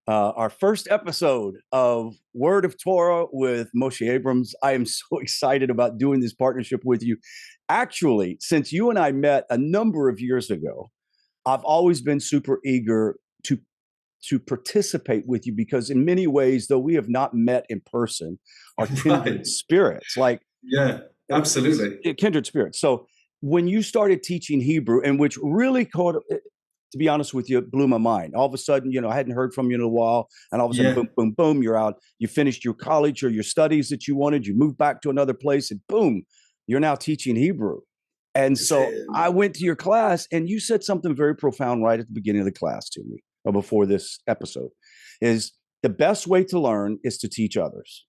our first episode of Word of Torah with Moshe Abrams. I am so excited about doing this partnership with you. Actually, since you and I met a number of years ago, I've always been super eager to participate with you because in many ways, though we have not met in person, are kindred Right. spirits, like Yeah, absolutely. kindred spirits. So when you started teaching Hebrew, and which really caught, to be honest with you, it blew my mind. All of a sudden, I hadn't heard from you in a while, and all of a sudden, Yeah. boom, boom, boom, you're out. You finished your college or your studies that you wanted. You moved back to another place, and boom, you're now teaching Hebrew. And It's, so I went to your class, and you said something very profound right at the beginning of the class to me, or before this episode, is the best way to learn is to teach others.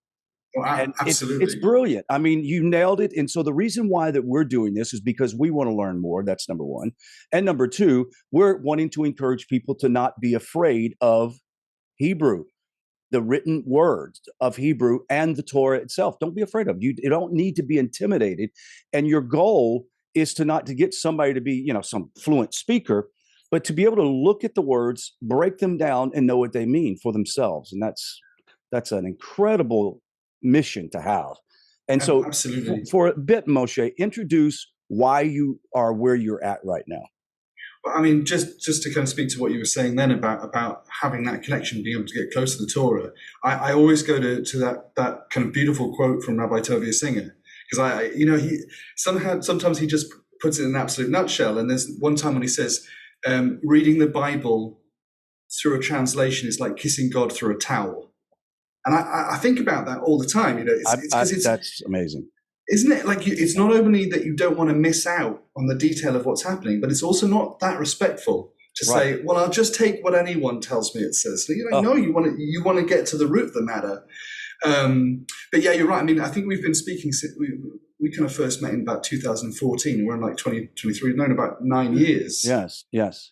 And it's absolutely. brilliant. I mean, you nailed it. And so the reason why that we're doing this is because we want to learn more. That's number one. And number two, we're wanting to encourage people to not be afraid of Hebrew, the written words of Hebrew and the Torah itself. Don't be afraid of it. You don't need to be intimidated. And your goal is to get somebody to be, some fluent speaker, but to be able to look at the words, break them down, and know what they mean for themselves. And that's an incredible mission to have. And so Absolutely. for a bit, Moshe, introduce why you are where you're at right now. Well, I mean, just to kind of speak to what you were saying then about having that connection, being able to get close to the Torah, I always go to that kind of beautiful quote from Rabbi Tovia Singer, because he sometimes he just puts it in an absolute nutshell. And there's one time when he says, reading the Bible through a translation is like kissing God through a towel. And I think about that all the time. That's amazing. Isn't it? Like, it's not only that you don't want to miss out on the detail of what's happening, but it's also not that respectful to say, well, I'll just take what anyone tells me it says. No, you want to get to the root of the matter. But yeah, you're right. I mean, I think we've been speaking, we kind of first met in about 2014. We're in like 2023, known about 9 years. Yes.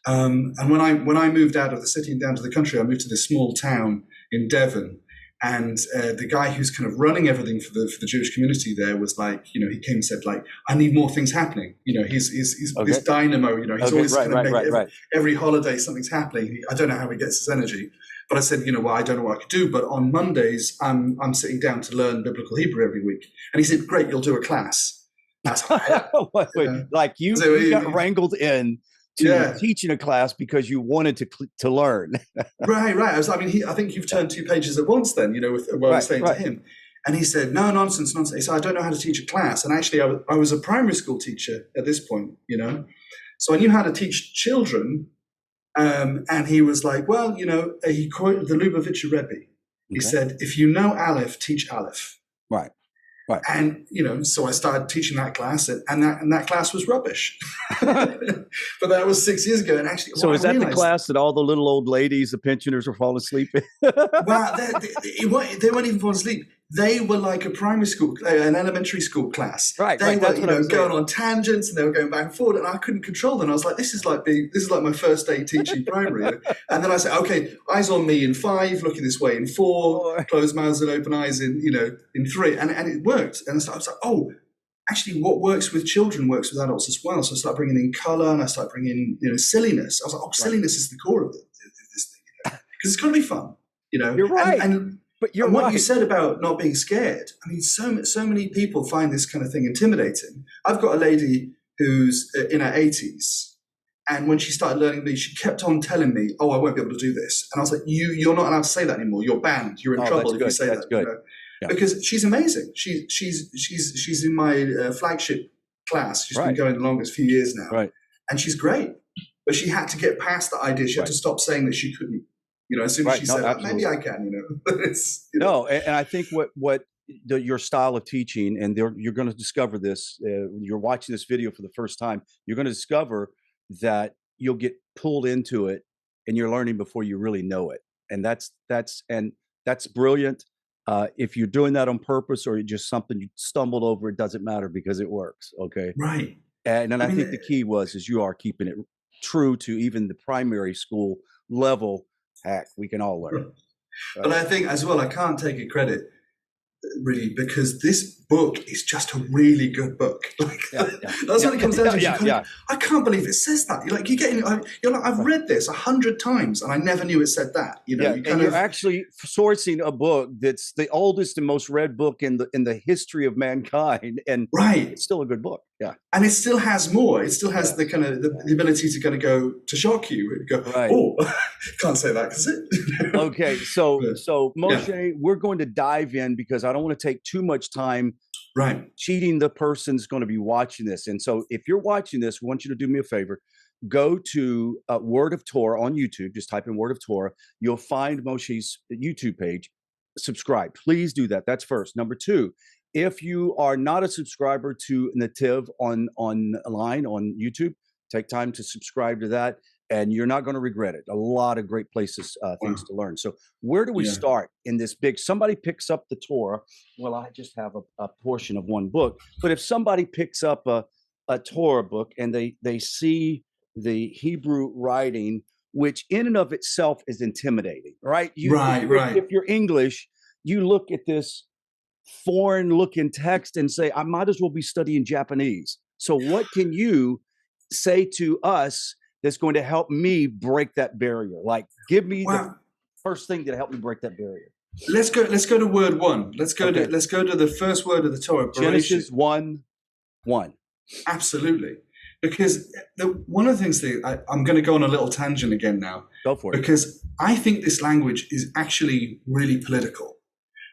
And when I moved out of the city and down to the country, I moved to this small town in Devon. And the guy who's kind of running everything for the Jewish community there was like, he came and said, like, I need more things happening. He's okay. This dynamo. He's always every holiday something's happening. I don't know how he gets his energy. But I said, well, I don't know what I could do. But on Mondays, I'm sitting down to learn biblical Hebrew every week. And he said, great, you'll do a class. That's like you got wrangled in to teaching a class because you wanted to learn. Right. I think you've turned 2 pages at once then, with what I was saying to him. And he said, no, nonsense. He said, I don't know how to teach a class. And actually, I was a primary school teacher at this point, So I knew how to teach children. And he was like, well, he quoted the Lubavitcher Rebbe. He said, if you know Aleph, teach Aleph. Right. And, so I started teaching that class, and that class was rubbish. But that was 6 years ago. And actually, so is that the class that all the little old ladies, the pensioners, were falling asleep in? Well, they weren't even falling asleep. They were like a primary school, an elementary school class. Right. They were, going on tangents, and they were going back and forward, and I couldn't control them. I was like, this is like my first day teaching primary. And then I said, okay, eyes on me in 5, looking this way in 4, closed mouths and open eyes in 3, and it worked. And so I was like, oh, actually, what works with children works with adults as well. So I started bringing in color, and I started bringing in, silliness. I was like, oh, silliness is the core of this thing, because it's going to be fun, You're right. But what you said about not being scared, I mean, so many people find this kind of thing intimidating. I've got a lady who's in her 80s, and when she started learning me, she kept on telling me, oh, I won't be able to do this. And I was like, you're not allowed to say that anymore. You're banned. You're in trouble if you say that. Good. Yeah. Because she's amazing. She's in my flagship class. She's been going the longest few years now. Right. And she's great. But she had to get past that idea. She had to stop saying that she couldn't. As soon as she said, maybe I can, No, and I think what your style of teaching, and you're going to discover this, you're watching this video for the first time, you're going to discover that you'll get pulled into it and you're learning before you really know it. And that's brilliant. If you're doing that on purpose or just something you stumbled over, it doesn't matter because it works. Okay. Right. And then I think the key is you are keeping it true to even the primary school level. Heck, we can all learn. But I think as well, I can't take a credit. really, because this book is just a really good book. Like that's what it comes down to. I can't believe it says that. You're like, you're like, I've read this 100 times and I never knew it said that. You know, and you're actually sourcing a book that's the oldest and most read book in the history of mankind, and it's still a good book. Yeah, and it still has more. It still has the kind of the ability to kind of go to shock you and go, oh, can't say that because it. Okay, so Moshe, we're going to dive in because I don't want to take too much time. Cheating the person's going to be watching this, and so if you're watching this, we want you to do me a favor. Go to Word of Torah on YouTube. Just type in Word of Torah. You'll find Moshe's YouTube page. Subscribe. Please do that. That's first. Number two, if you are not a subscriber to NETIV online on YouTube, take time to subscribe to that, and you're not going to regret it. A lot of great places, things to learn. So where do we start in this big? Somebody picks up the Torah. Well, I just have a portion of one book. But if somebody picks up a Torah book and they see the Hebrew writing, which in and of itself is intimidating, right? If you're English, you look at this foreign looking text and say, I might as well be studying Japanese. So what can you say to us that's going to help me break that barrier? Like, give me the first thing that helped me break that barrier. Let's go to word one. Let's go to the first word of the Torah. Genesis 1:1. Absolutely. Because one of the things that I'm going to go on a little tangent again now. Go for it. Because I think this language is actually really political.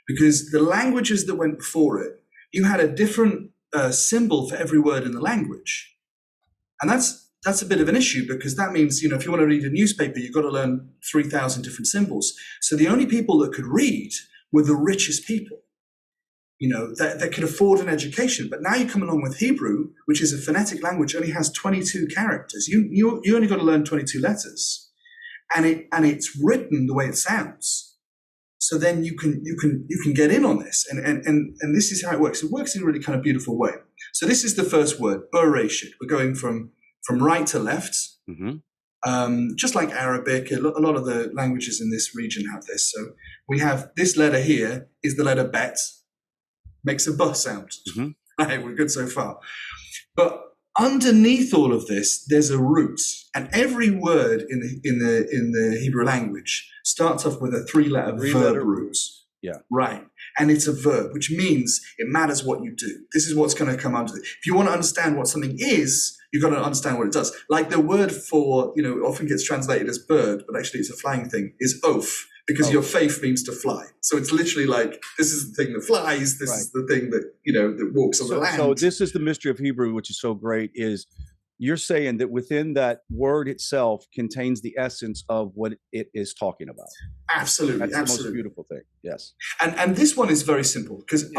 Because the languages that went before it, you had a different symbol for every word in the language. And that's a bit of an issue, because that means, you know, if you want to read a newspaper, you've got to learn 3,000 different symbols. So the only people that could read were the richest people, you know, that could afford an education. But now you come along with Hebrew, which is a phonetic language, only has 22 characters. You only got to learn 22 letters, and it's written the way it sounds. So then you can get in on this, and this is how it works. It works in a really kind of beautiful way. So this is the first word, Bereshit. We're going from right to left, just like Arabic. A lot of the languages in this region have this. So we have this letter here is the letter Bet, makes a B sound. Right, we're good so far. But underneath all of this, there's a root, and every word in the Hebrew language starts off with a three-letter verb root. Yeah. Right. And it's a verb, which means it matters what you do. This is what's going to come under it. If you want to understand what something is, you've got to understand what it does. Like the word for, you know, often gets translated as bird, but actually it's a flying thing, is oaf, because your faith means to fly. So it's literally like, this is the thing that flies, this is the thing that, you know, that walks on the land. So this is the mystery of Hebrew, which is so great, is you're saying that within that word itself contains the essence of what it is talking about. Absolutely. That's absolutely. the most beautiful thing. Yes. And this one is very simple, because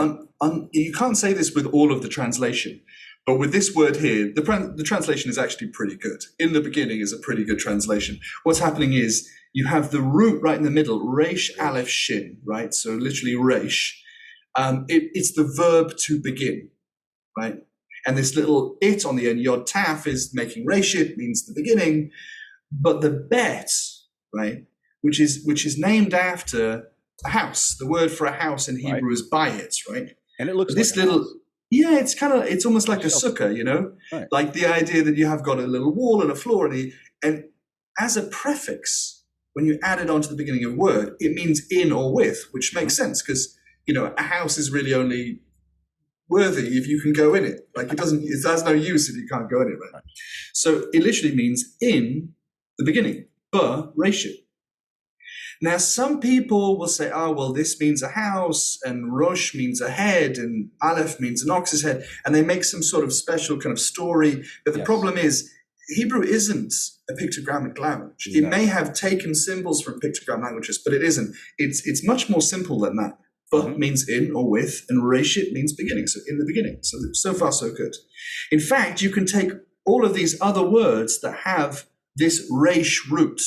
you can't say this with all of the translation. But with this word here, the translation is actually pretty good. In the beginning is a pretty good translation. What's happening is you have the root right in the middle, Reish, Aleph, Shin, right? So literally Reish. It's the verb to begin, right? And this little it on the end, Yod Taf, is making Reishit, means the beginning. But the Bet, right, which is named after a house. The word for a house in Hebrew is Bayit, right? And it looks this like little... Yeah, it's almost like a sukkah, you know, like the idea that you have got a little wall and a floor, and as a prefix, when you add it onto the beginning of a word, it means in or with, which makes sense, because, you know, a house is really only worthy if you can go in it. Like it has no use if you can't go in it, right? So it literally means in the beginning, Reshit. Now, some people will say, oh, well, this means a house, and Rosh means a head, and Aleph means an ox's head, and they make some sort of special kind of story. But the problem is, Hebrew isn't a pictogrammic language. It may have taken symbols from pictogram languages, but it isn't. It's much more simple than that. But means in or with, and Reshit means beginning, so in the beginning. So far, so good. In fact, you can take all of these other words that have this Resh root,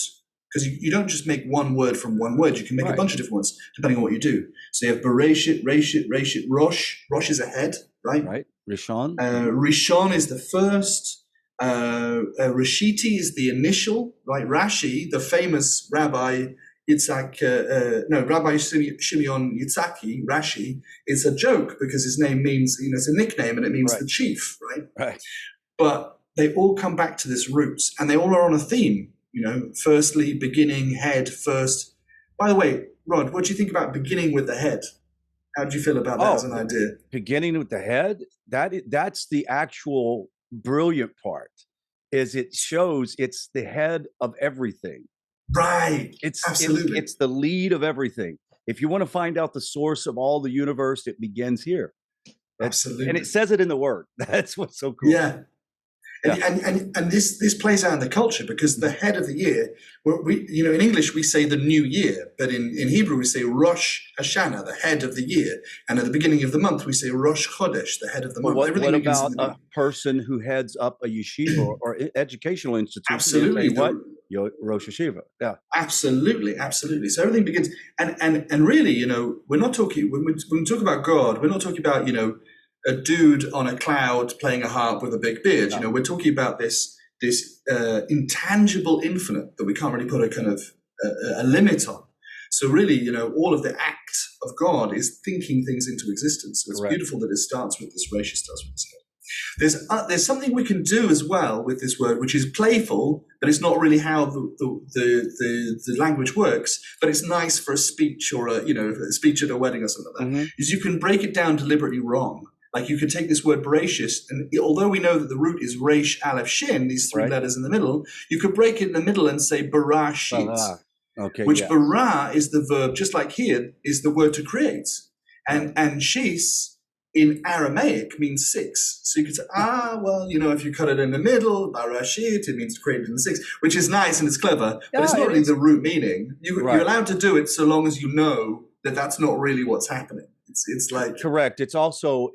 because you don't just make one word from one word. You can make a bunch of different ones, depending on what you do. So you have Bereshit, Reshit, Rosh. Rosh is a head, right? Right. Rishon. Rishon is the first. Rashiti is the initial, right? Rashi, the famous rabbi Rabbi Shimeon Yitzhaki, Rashi, is a joke because his name means, it's a nickname and it means Right. the chief, right? Right. But they all come back to this roots, and they all are on a theme, firstly, beginning, head, first. By the way, Rod, what do you think about beginning with the head? How do you feel about that as an idea? Beginning with the head, that's the actual brilliant part, is it shows it's the head of everything. Right. Absolutely. It's the lead of everything. If you want to find out the source of all the universe, it begins here. Absolutely. And it says it in the word. That's what's so cool. Yeah. And this plays out in the culture, because the head of the year, in English we say the new year, but in Hebrew we say Rosh Hashanah, the head of the year, and at the beginning of the month we say Rosh Chodesh, the head of the month. What about a person who heads up a yeshiva or educational institution? Absolutely. Rosh Hashiva. Yeah. Absolutely. So everything begins, and really, we're not talking, when we talk about God, we're not talking about, a dude on a cloud playing a harp with a big beard. No. We're talking about this intangible infinite that we can't really put a kind of a limit on. So really, all of the act of God is thinking things into existence. So it's Correct. Beautiful that it starts with this. Rashi starts with this head. There's something we can do as well with this word, which is playful, but it's not really how the language works. But it's nice for a speech or a speech at a wedding or something like that. Mm-hmm. Is you can break it down deliberately wrong. Like you could take this word Bereshis, and although we know that the root is Resh, Aleph, Shin, these three letters in the middle, you could break it in the middle and say Berashit, which bara is the verb, just like here, is the word to create. And shis in Aramaic means six. So you could say, if you cut it in the middle, Barashit, it means created in six, which is nice and it's clever, but it's not really the root meaning. You're allowed to do it so long as you know that that's not really what's happening. It's like correct. It's also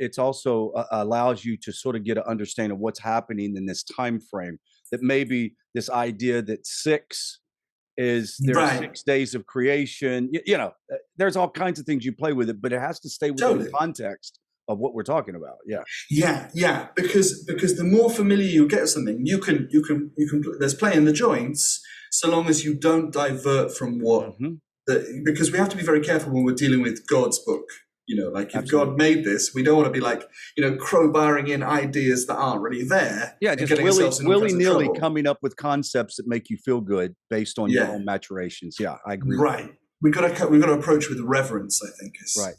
allows you to sort of get an understanding of what's happening in this time frame. That maybe this idea that six is there's 6 days of creation. There's all kinds of things you play with it, but it has to stay within the context of what we're talking about. Yeah. Because the more familiar you get with something, you can there's play in the joints, so long as you don't divert from what. Mm-hmm. Because we have to be very careful when we're dealing with God's book. Like if God made this, we don't want to be like, crowbarring in ideas that aren't really there. Yeah, just willy-nilly coming up with concepts that make you feel good based on your own maturations. Yeah, I agree. Right. We've got to approach with reverence, I think. Right.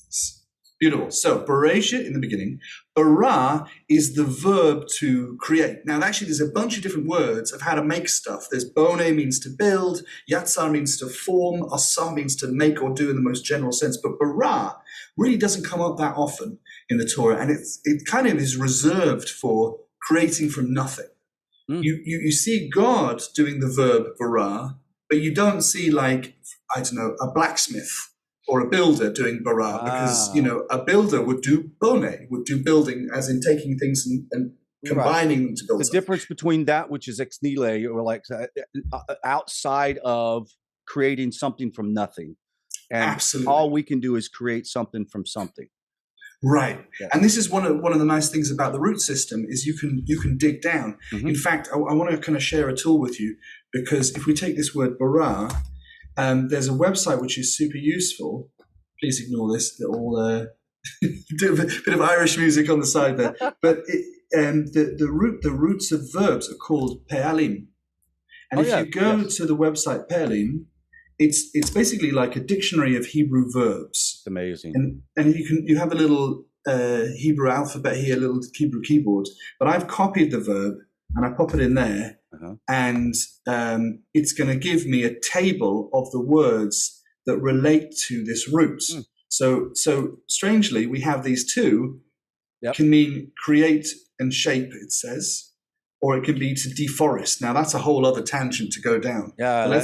Beautiful. So, Bereshit in the beginning. Bara is the verb to create. Now, actually, there's a bunch of different words of how to make stuff. There's bone means to build, yatzar means to form, asa means to make or do in the most general sense. But bara really doesn't come up that often in the Torah, and it kind of is reserved for creating from nothing. You see God doing the verb bara, but you don't see a blacksmith or a builder doing bara, because a builder would do bone, would do building, as in taking things and combining them to build. The difference between that which is ex nihilo, or like outside of creating something from nothing, and absolutely all we can do is create something from something. Right. Yeah. And this is one of the nice things about the root system is you can dig down. Mm-hmm. In fact, I want to kind of share a tool with you, because if we take this word bara, there's a website which is super useful. Please ignore this little bit of Irish music on the side there. But the roots of verbs are called pe'alim. And if you go to the website pe'alim, it's basically like a dictionary of Hebrew verbs. It's amazing. And you have a little Hebrew alphabet here, a little Hebrew keyboard. But I've copied the verb and I pop it in there. Uh-huh. And it's going to give me a table of the words that relate to this root. So strangely, we have these two. Can mean create and shape, it says, or it can be to deforest. Now, that's a whole other tangent to go down. Yeah,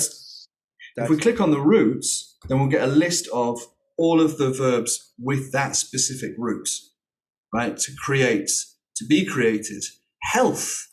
if we click on the roots, then we'll get a list of all of the verbs with that specific root, right? To create, to be created, health,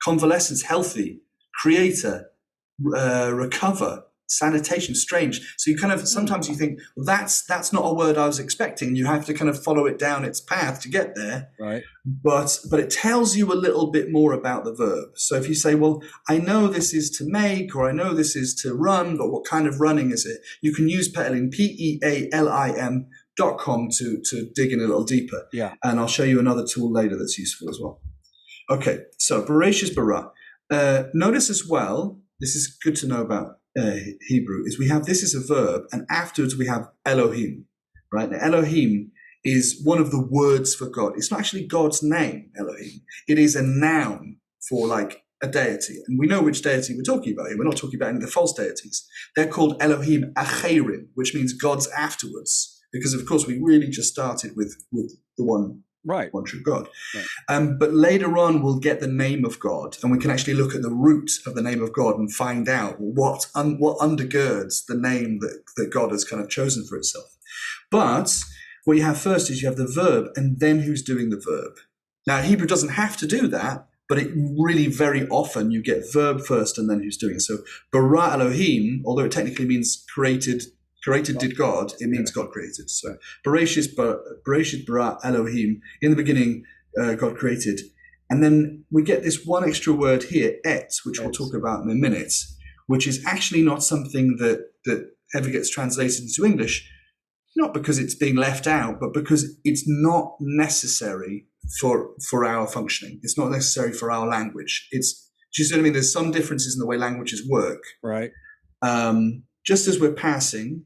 convalescence, healthy, creator, recover, Sanitation, strange. So you kind of, sometimes you think, well, that's not a word I was expecting. You have to kind of follow it down its path to get there. Right. But it tells you a little bit more about the verb. So if you say, well, I know this is to make, or I know this is to run, but what kind of running is it? You can use Pe'elim, PEALIM.com to dig in a little deeper. Yeah. And I'll show you another tool later that's useful as well. Okay, so Bereshis bara. Notice as well, this is good to know about Hebrew, is we have, this is a verb, and afterwards we have Elohim, right? Now, Elohim is one of the words for God. It's not actually God's name, Elohim. It is a noun for like a deity. And we know which deity we're talking about here. We're not talking about any of the false deities. They're called Elohim Acherim, which means gods afterwards. Because of course we really just started with the one true God. Right. But later on we'll get the name of God, and we can actually look at the root of the name of God and find out what undergirds the name that God has kind of chosen for itself. But what you have first is you have the verb, and then who's doing the verb. Now Hebrew doesn't have to do that, but it really very often you get verb first and then who's doing it. So bara Elohim, although it technically means created did God, it means God created. So Bereshit bara Elohim, in the beginning God created. And then we get this one extra word here, et, which we'll talk about in a minute, which is actually not something that ever gets translated into English, not because it's being left out, but because it's not necessary for our functioning. It's not necessary for our language. Do you see what I mean? There's some differences in the way languages work. Right. Just as we're passing,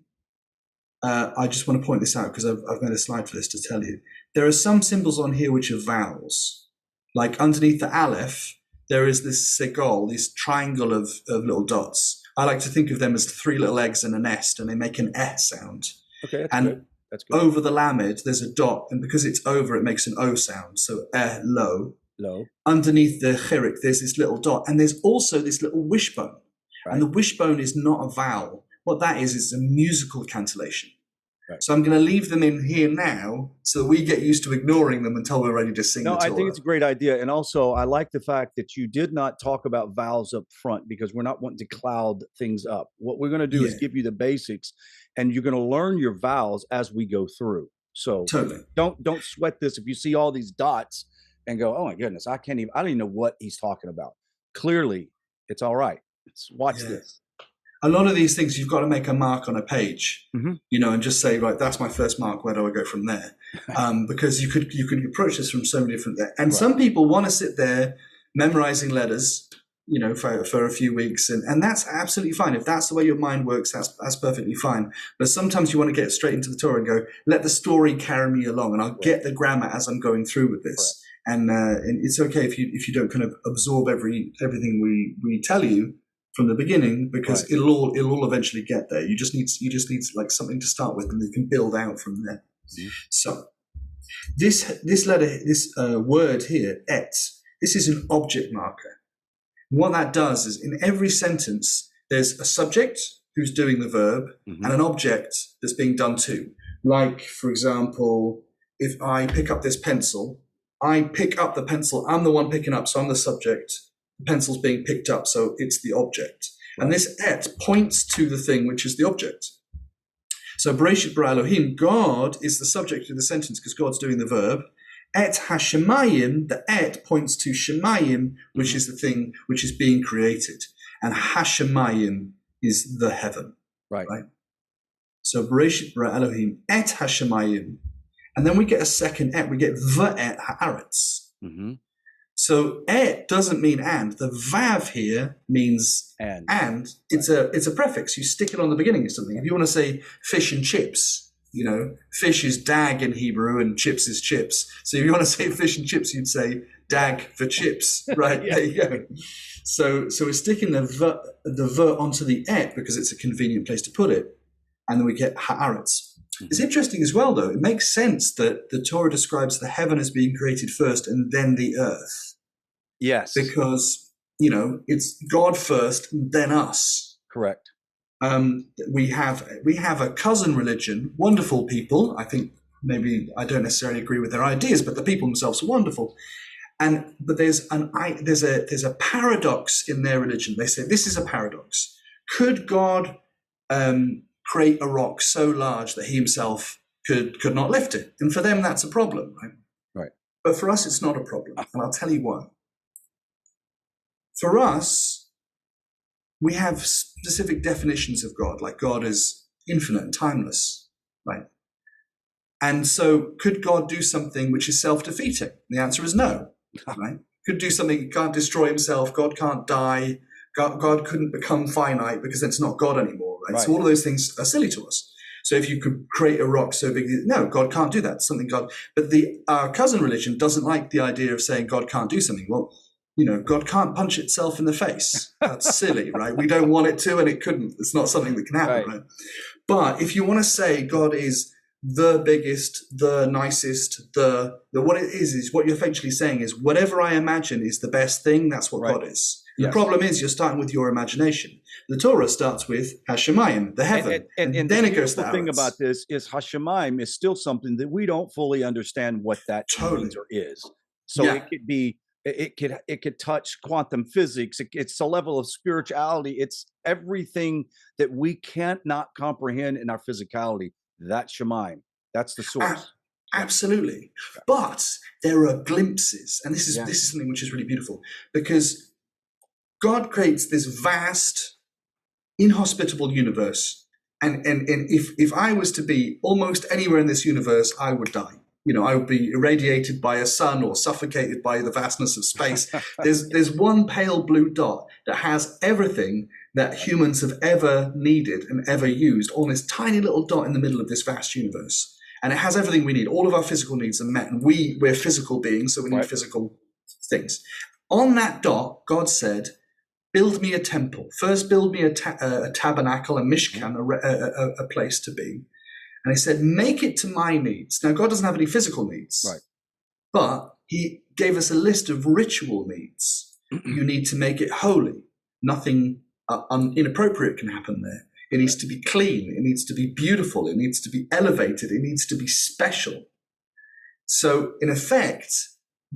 I just want to point this out because I've made a slide for this to tell you. There are some symbols on here which are vowels. Like underneath the aleph, there is this segol, this triangle of little dots. I like to think of them as 3 little eggs in a nest, and they make an eh sound. Okay, that's good. That's good. Over the lamed, there's a dot, and because it's over, it makes an O sound. So low. Low. Underneath the chirik, there's this little dot, and there's also this little wishbone. Right. And the wishbone is not a vowel. What that is a musical cantillation. Right. So I'm going to leave them in here now so that we get used to ignoring them until we're ready to sing. No, I think it's a great idea. And also, I like the fact that you did not talk about vowels up front, because we're not wanting to cloud things up. What we're going to do is give you the basics, and you're going to learn your vowels as we go through. So don't sweat this. If you see all these dots and go, oh my goodness, I don't even know what he's talking about. Clearly, it's all right. Watch this. A lot of these things, you've got to make a mark on a page, and just say, right, that's my first mark. Where do I go from there? Because you could approach this from so many different things. And some people want to sit there memorizing letters, for a few weeks. And that's absolutely fine. If that's the way your mind works, that's perfectly fine. But sometimes you want to get straight into the Torah and go, let the story carry me along, and I'll get the grammar as I'm going through with this. And it's okay if you don't kind of absorb everything we tell you from the beginning, because it'll all eventually get there. You just need like something to start with, and you can build out from there. Mm-hmm. So this word here, et, this is an object marker. And what that does is, in every sentence, there's a subject who's doing the verb, and an object that's being done to. Like, for example, if I pick up this pencil, I pick up the pencil, I'm the one picking up, so I'm the subject. The pencil's being picked up, so it's the object. Right. And this et points to the thing which is the object. So Bereshit bara Elohim, God is the subject of the sentence because God's doing the verb. Et hashemayim, the et points to shemayim, which is the thing which is being created. And hashemayim is the heaven. Right? So Bereshit bara Elohim, et hashemayim. And then we get a second et, we get v'et haaretz. So et doesn't mean and. The vav here means and. It's a prefix. You stick it on the beginning of something. If you want to say fish and chips, fish is dag in Hebrew and chips is chips. So if you want to say fish and chips, you'd say dag for chips, right? There you go. So we're sticking the ver onto the et because it's a convenient place to put it, and then we get haaretz. It's interesting as well, though. It makes sense that the Torah describes the heaven as being created first and then the earth. Yes. Because, it's God first, then us. Correct. We have a cousin religion, wonderful people. I think maybe I don't necessarily agree with their ideas, but the people themselves are wonderful. But there's a paradox in their religion. They say this is a paradox. Could God create a rock so large that he himself could not lift it. And for them, that's a problem, right? Right. But for us, it's not a problem. And I'll tell you why. For us, we have specific definitions of God, like God is infinite and timeless, right? And so could God do something which is self-defeating? The answer is no, right? Could do something, he can't destroy himself, God can't die, God couldn't become finite because it's not God anymore, right? So all of those things are silly to us. So if you could create a rock so big, no, God can't do that. It's something God, but our cousin religion doesn't like the idea of saying God can't do something. Well, you know, God can't punch itself in the face. That's silly, right? We don't want it to, and it couldn't. It's not something that can happen, right? But if you want to say God is the biggest, the nicest, the what it is what you're eventually saying is whatever I imagine is the best thing, that's what God is. And the problem is you're starting with your imagination. The Torah starts with Hashemayim, the heaven, and then it goes to the thing about this is Hashemayim is still something that we don't fully understand what that means or is. So it could be, it could touch quantum physics. It's a level of spirituality. It's everything that we can't not comprehend in our physicality. That's Shemayim. That's the source. Absolutely. But there are glimpses, and this is something which is really beautiful, because God creates this vast, inhospitable universe. And if I was to be almost anywhere in this universe, I would die. You know, I would be irradiated by a sun or suffocated by the vastness of space. There's one pale blue dot that has everything that humans have ever needed and ever used on this tiny little dot in the middle of this vast universe. And it has everything we need. All of our physical needs are met. And we're physical beings, so we need physical things. On that dot, God said, build me a temple. First, build me a tabernacle, a mishkan, a place to be. And he said, make it to my needs. Now, God doesn't have any physical needs, but he gave us a list of ritual needs. You need to make it holy. Nothing inappropriate can happen there. It needs to be clean. It needs to be beautiful. It needs to be elevated. It needs to be special. So, in effect,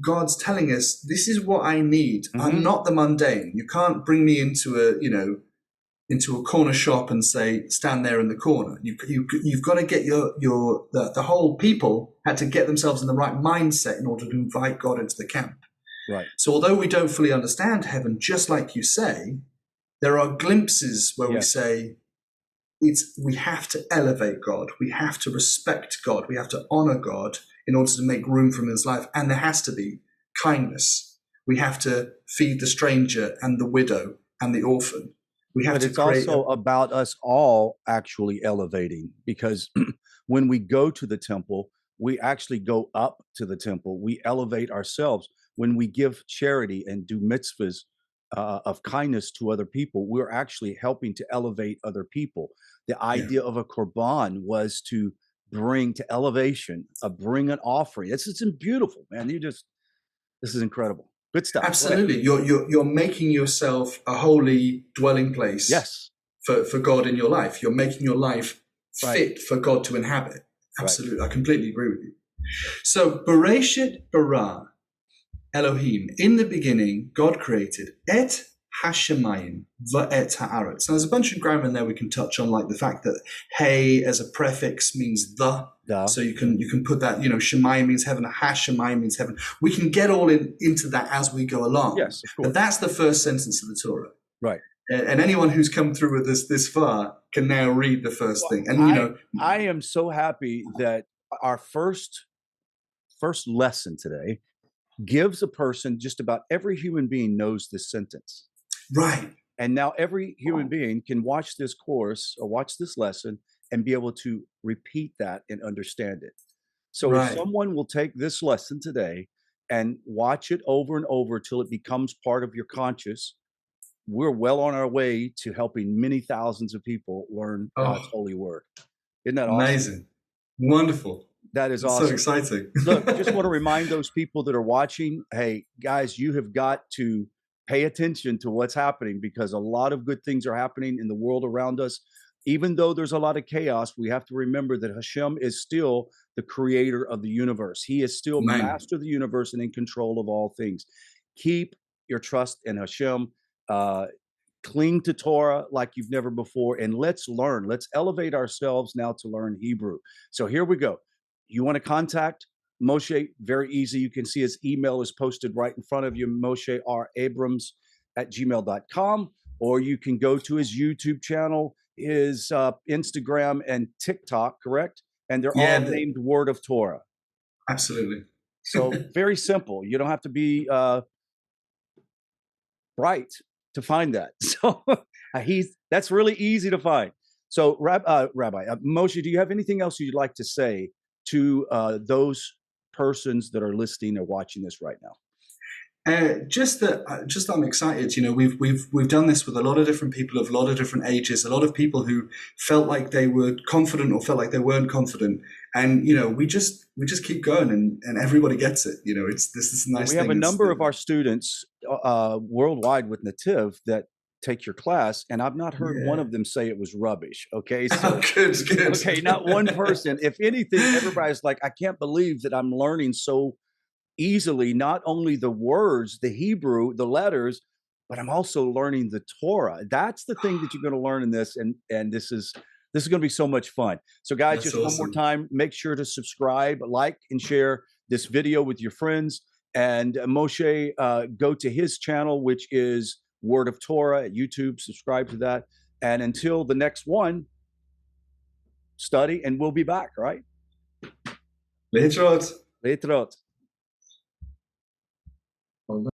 God's telling us, this is what I need. I'm not the mundane. You can't bring me into a corner shop and say, stand there in the corner. You've got to get the whole people had to get themselves in the right mindset in order to invite God into the camp. Right. So although we don't fully understand heaven, just like you say, there are glimpses where we say, we have to elevate God. We have to respect God. We have to honor God in order to make room for him in his life. And there has to be kindness. We have to feed the stranger and the widow and the orphan. But it's also about us all actually elevating, because when we go to the temple, we actually go up to the temple. We elevate ourselves. When we give charity and do mitzvahs of kindness to other people, we're actually helping to elevate other people. The idea of a korban was to bring to elevation, bring an offering. This is beautiful, man. This is incredible. Good stuff. Absolutely. You're making yourself a holy dwelling place for God in your life. You're making your life fit for God to inhabit. Absolutely. I completely agree with you. So, Bereshit bara Elohim. In the beginning, God created et hashemayim va'et haaretz. Now, there's a bunch of grammar in there we can touch on, like the fact that hey as a prefix means the. So you can put that, Shemayim means heaven, Hashemayim means heaven. We can get all into that as we go along. Yes, of course. But that's the first sentence of the Torah. Right. And anyone who's come through with us this far can now read the first thing. And I am so happy that our first lesson today gives a person, just about every human being knows this sentence. Right. And now every human being can watch this course or watch this lesson and be able to repeat that and understand it. So if someone will take this lesson today and watch it over and over till it becomes part of your conscious, we're well on our way to helping many thousands of people learn God's holy word. Isn't that awesome? Amazing. Wonderful. That is awesome. So exciting. Look, I just want to remind those people that are watching, hey, guys, you have got to pay attention to what's happening, because a lot of good things are happening in the world around us. Even though there's a lot of chaos, we have to remember that Hashem is still the creator of the universe. He is still master of the universe and in control of all things. Keep your trust in Hashem. cling to Torah like you've never before, and let's learn. Let's elevate ourselves now to learn Hebrew. So here we go. You want to contact Moshe? Very easy. You can see his email is posted right in front of you, Moshe R. Abrams at gmail.com, or you can go to his YouTube channel, his Instagram and TikTok, correct? And they're all named Word of Torah. Absolutely. So very simple. You don't have to be bright to find that. So that's really easy to find. So Rabbi Moshe, do you have anything else you'd like to say to those persons that are listening or watching this right now? Just I'm excited. You know, we've done this with a lot of different people of a lot of different ages, a lot of people who felt like they were confident or felt like they weren't confident, and you know, we just keep going, and everybody gets it. You know, this is a nice. We have a number of our students worldwide with NETIV that take your class, and I've not heard one of them say it was rubbish. Okay, so good. Okay, not one person. If anything, everybody's like, I can't believe that I'm learning so easily, not only the words, the Hebrew, the letters, but I'm also learning the Torah. That's the thing that you're going to learn in this, and this is going to be so much fun. So guys, That's just awesome. one more time, make sure to subscribe, like, and share this video with your friends. And Moshe, go to his channel, which is Word of Torah at YouTube. Subscribe to that. And until the next one, study, and we'll be back, right? Lehitrot. Lehitrot.